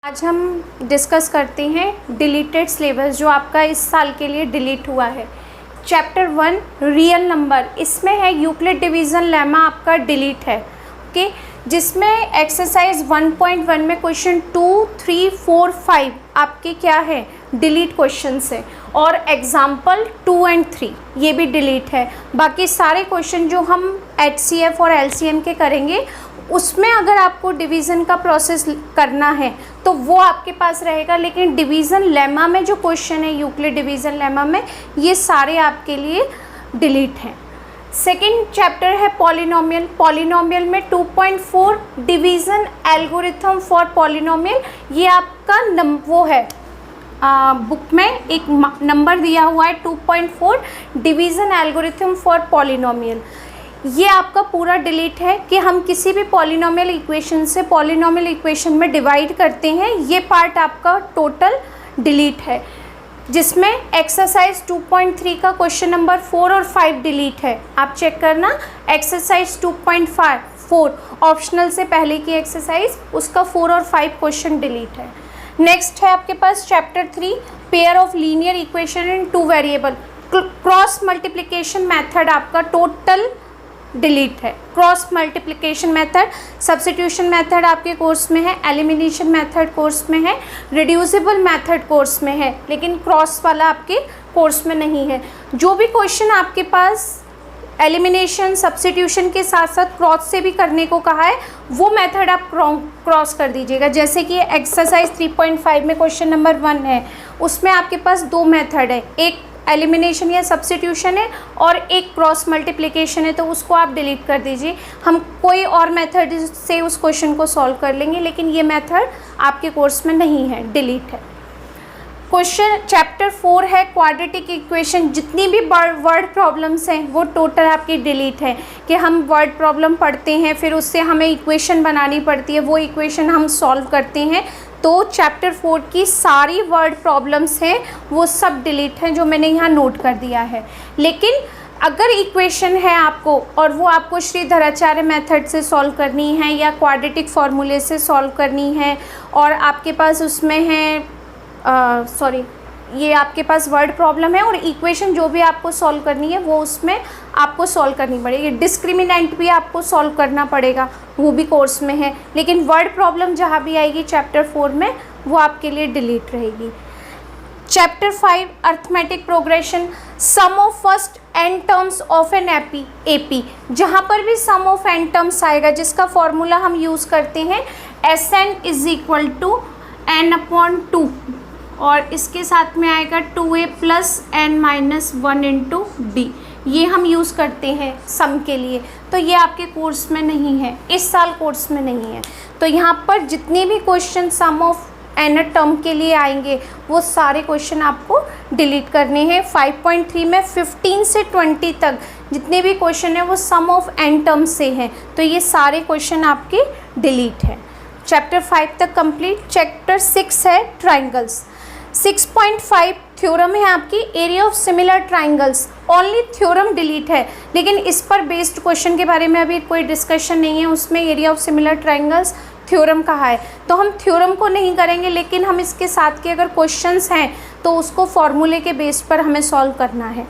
आज हम डिस्कस करते हैं डिलीटेड सिलेबस जो आपका इस साल के लिए डिलीट हुआ है। चैप्टर 1 रियल नंबर, इसमें है यूक्लिड डिवीज़न लेमा आपका डिलीट है, ओके। जिसमें एक्सरसाइज 1.1 में क्वेश्चन 2, 3, 4, 5 आपके क्या है, डिलीट क्वेश्चन है। और एग्जाम्पल 2 एंड 3 ये भी डिलीट है। बाकी सारे क्वेश्चन जो हम HCF और LCM के करेंगे उसमें अगर आपको डिवीज़न का प्रोसेस करना है तो वो आपके पास रहेगा, लेकिन डिवीज़न लेमा में जो क्वेश्चन है यूक्लिड डिवीज़न लेमा में, ये सारे आपके लिए डिलीट हैं। सेकंड चैप्टर है पॉलिनोमियल। पॉलिनोमियल में 2.4 डिवीज़न एल्गोरिथम फॉर पॉलिनोमियल, ये आपका वो है बुक में एक नंबर दिया हुआ है 2.4 डिवीज़न एल्गोरिथम फॉर पॉलिनोमियल। ये आपका पूरा डिलीट है कि हम किसी भी पॉलिनोमियल इक्वेशन से पॉलिनोमियल इक्वेशन में डिवाइड करते हैं, ये पार्ट आपका टोटल डिलीट है। जिसमें एक्सरसाइज 2.3 का क्वेश्चन नंबर 4 और 5 डिलीट है, आप चेक करना। एक्सरसाइज 2.4 ऑप्शनल से पहले की एक्सरसाइज, उसका 4 और 5 क्वेश्चन डिलीट है। नेक्स्ट है आपके पास chapter 3 pair of linear equation in 2 variable. Cross multiplication method आपका टोटल डिलीट है। Cross multiplication method, substitution method आपके कोर्स में है, एलिमिनेशन मेथड कोर्स में है, रिड्यूसिबल मेथड कोर्स में है, लेकिन क्रॉस वाला आपके कोर्स में नहीं है। जो भी क्वेश्चन आपके पास एलिमिनेशन सब्स्टिट्यूशन के साथ साथ क्रॉस से भी करने को कहा है, वो मेथड आप क्रॉस कर दीजिएगा। जैसे कि एक्सरसाइज 3.5 में क्वेश्चन नंबर 1 है, उसमें आपके पास 2 मेथड है, एक एलिमिनेशन या सब्स्टिट्यूशन है और एक क्रॉस मल्टीप्लिकेशन है, तो उसको आप डिलीट कर दीजिए। हम कोई और मेथड से उस क्वेश्चन को सॉल्व कर लेंगे, लेकिन ये मेथड आपके कोर्स में नहीं है, डिलीट है। क्वेश्चन चैप्टर 4 है क्वाड्रेटिक इक्वेशन। जितनी भी वर्ड प्रॉब्लम्स हैं वो टोटल आपकी डिलीट है, कि हम वर्ड प्रॉब्लम पढ़ते हैं फिर उससे हमें इक्वेशन बनानी पड़ती है, वो इक्वेशन हम सॉल्व करते हैं। तो चैप्टर 4 की सारी वर्ड प्रॉब्लम्स हैं वो सब डिलीट हैं, जो मैंने यहाँ नोट कर दिया है। लेकिन अगर इक्वेशन है आपको और वो आपको श्रीधराचार्य मेथड से सॉल्व करनी है या क्वाड्रेटिक फार्मूले से सॉल्व करनी है, और आपके पास उसमें है ये आपके पास वर्ड प्रॉब्लम है और इक्वेशन जो भी आपको सॉल्व करनी है वो उसमें आपको सॉल्व करनी पड़ेगी। डिस्क्रिमिनेंट भी आपको सॉल्व करना पड़ेगा, वो भी कोर्स में है, लेकिन वर्ड प्रॉब्लम जहाँ भी आएगी चैप्टर 4 में वो आपके लिए डिलीट रहेगी। Chapter 5 arithmetic progression, sum of first n terms of an AP, जहाँ पर भी सम ऑफ एन टर्म्स आएगा जिसका फॉर्मूला हम यूज़ करते हैं Sn = n/2, और इसके साथ में आएगा 2a + n-1 × b, ये हम यूज़ करते हैं सम के लिए। तो ये आपके कोर्स में नहीं है, इस साल कोर्स में नहीं है। तो यहाँ पर जितने भी question sum of n term के लिए आएंगे वो सारे क्वेश्चन आपको डिलीट करने हैं। 5.3 में 15 से 20 तक जितने भी क्वेश्चन हैं वो सम ऑफ एन टर्म से हैं, तो ये सारे क्वेश्चन आपके डिलीट हैं। चैप्टर 5 तक कंप्लीट। चैप्टर 6 है ट्राइंगल्स। 6.5 थ्योरम है आपकी area of similar triangles, only theorem delete है, लेकिन इस पर बेस्ड क्वेश्चन के बारे में अभी कोई डिस्कशन नहीं है। उसमें area of similar triangles theorem कहा है, तो हम थ्योरम को नहीं करेंगे, लेकिन हम इसके साथ के अगर क्वेश्चंस हैं तो उसको फॉर्मूले के बेस पर हमें सॉल्व करना है।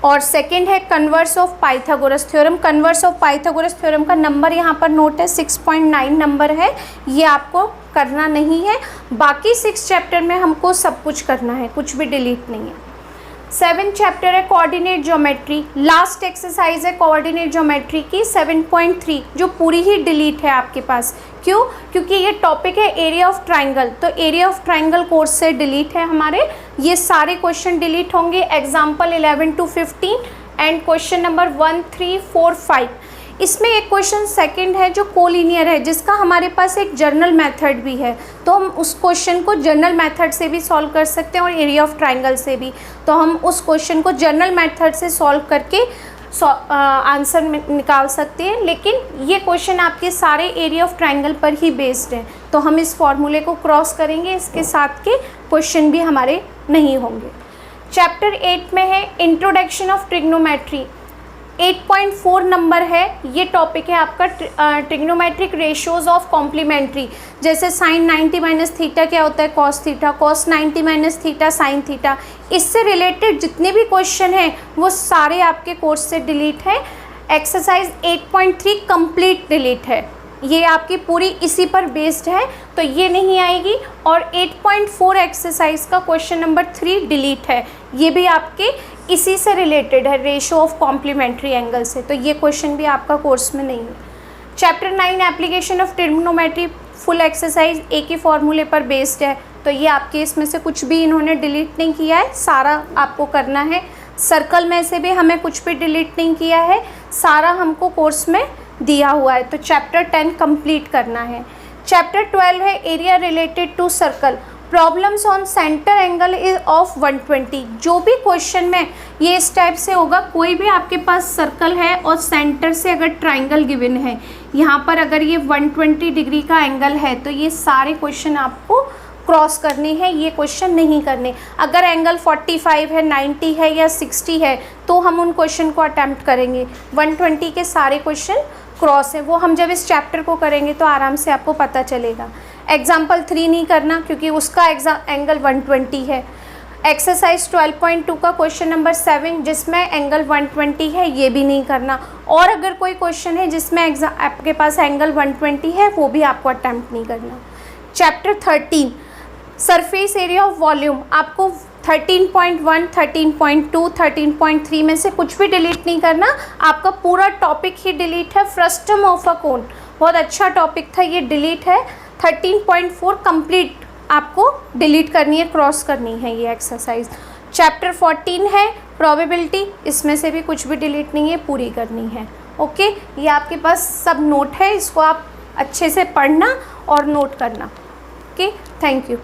और सेकंड है converse of Pythagoras theorem. Converse of Pythagoras theorem का नंबर यहाँ पर नोट है, 6.9 नंबर है, ये आपको करना नहीं है। बाकी 6 चैप्टर में हमको सब कुछ करना है, कुछ भी डिलीट नहीं है। 7 चैप्टर है कोऑर्डिनेट ज्योमेट्री। लास्ट एक्सरसाइज है कोऑर्डिनेट ज्योमेट्री की 7.3, जो पूरी ही डिलीट है आपके पास। क्यों? क्योंकि ये टॉपिक है एरिया ऑफ ट्राइंगल, तो एरिया ऑफ ट्राइंगल कोर्स से डिलीट है हमारे। ये सारे क्वेश्चन डिलीट होंगे, example 11 to 15 and question number 1, 3, 4, 5। इसमें एक क्वेश्चन सेकंड है जो कोलिनियर है, जिसका हमारे पास एक जर्नल मेथड भी है, तो हम उस क्वेश्चन को जर्नल मेथड से भी सॉल्व कर सकते हैं और एरिया ऑफ ट्राइंगल से भी। तो हम उस क्वेश्चन को जर्नल मेथड से सॉल्व करके आंसर निकाल सकते हैं, लेकिन ये क्वेश्चन आपके सारे एरिया ऑफ ट्राइंगल पर ही बेस्ड हैं, तो हम इस फॉर्मूले को क्रॉस करेंगे, इसके साथ के क्वेश्चन भी हमारे नहीं होंगे। चैप्टर 8 में है इंट्रोडक्शन ऑफ ट्रिग्नोमेट्री। 8.4 नंबर है, ये टॉपिक है आपका ट्रिग्नोमेट्रिक रेशियोज ऑफ कॉम्प्लीमेंट्री। जैसे साइन 90 माइनस थीटा क्या होता है, cos theta, cos 90 minus theta sine theta. इससे रिलेटेड जितने भी क्वेश्चन हैं वो सारे आपके कोर्स से डिलीट है। एक्सरसाइज 8.3 कंप्लीट डिलीट है, ये आपकी पूरी इसी पर बेस्ड है, तो ये नहीं आएगी। और 8.4 एक्सरसाइज का क्वेश्चन नंबर 3 डिलीट है, ये भी आपके इसी से रिलेटेड है, रेशियो ऑफ कॉम्प्लीमेंट्री एंगल से, तो ये क्वेश्चन भी आपका कोर्स में नहीं है। Chapter 9 application of trigonometry full exercise एक ही फॉर्मूले पर बेस्ड है, तो ये आपके इसमें से कुछ भी इन्होंने डिलीट नहीं किया है, सारा आपको करना है। सर्कल में से भी हमें कुछ भी डिलीट नहीं किया है, सारा हमको कोर्स में दिया हुआ है, तो चैप्टर 10 कंप्लीट करना है। चैप्टर 12 है area related to circle, problems on centre angle is of 120। जो भी क्वेश्चन में ये इस टाइप से होगा, कोई भी आपके पास सर्कल है और सेंटर से अगर ट्राइंगल गिवन है, यहाँ पर अगर ये 120 डिग्री का एंगल है, तो ये सारे क्वेश्चन आपको क्रॉस करने हैं, ये क्वेश्चन नहीं करने। अगर एंगल 45 है, 90 है या 60 है, तो हम उन क्वेश्चन को अटैम्प्ट करेंगे। 120 के सारे क्वेश्चन क्रॉस है, वो हम जब इस चैप्टर को करेंगे तो आराम से आपको पता चलेगा। एग्जाम्पल 3 नहीं करना क्योंकि उसका एंगल 120 है। एक्सरसाइज 12.2 का क्वेश्चन नंबर 7 जिसमें एंगल 120 है, ये भी नहीं करना। और अगर कोई क्वेश्चन है जिसमें आपके पास एंगल 120 है, वो भी आपको अटैम्प्ट नहीं करना। Chapter 13 surface area of volume, आपको 13.1, 13.2, 13.3 में से कुछ भी डिलीट नहीं करना, आपका पूरा टॉपिक ही डिलीट है। फ्रस्टम ऑफ अ कोन बहुत अच्छा टॉपिक था, ये डिलीट है। 13.4 कंप्लीट आपको डिलीट करनी है, क्रॉस करनी है ये एक्सरसाइज। चैप्टर 14 है प्रोबेबिलिटी, इसमें से भी कुछ भी डिलीट नहीं है, पूरी करनी है। ओके, ये आपके पास सब नोट है, इसको आप अच्छे से पढ़ना और नोट करना। Okay, thank you.